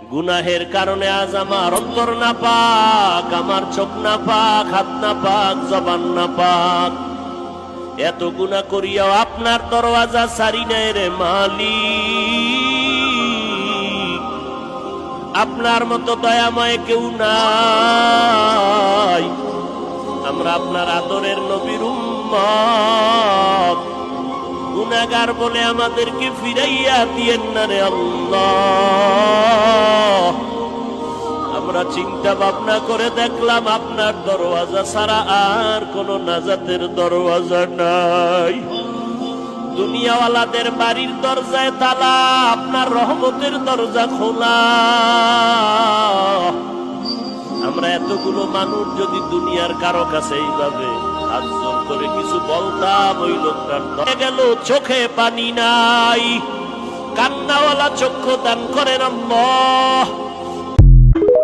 গুনাহের কারণে আজ আমার অন্তর না পাক, আমার চোখ না পাক, হাত না পাক, জবান না পাক। এত গুনাহ করিয়াও আপনার দরওয়াজা ছাড়ি নাই রে মালিক। আপনার মতো দয়াময় কেউ নাই। আমরা আপনার আদরের নবীর উম্মত, গুনাহগার বলে আমাদেরকে ফিরাইয়া দিয়েন না রে আল্লাহ। আমরা চিন্তা ভাবনা করে দেখলাম আপনার দরওয়াজা ছাড়া আর কোন নাজাতের দরওয়াজা নাই। দুনিয়াওয়ালাদের বাড়ির দরজায় তালা, আপনার রহমতের দরজা খোলা। আমরা এতগুলো মানুষ যদি দুনিয়ার কারো কাছে এইভাবে হাত জোর করে কিছু বলতাম, ওই লোকটার গেল চোখে পানি নাই, কান্নাওয়ালা চক্ষু দান করেন আল্লাহ।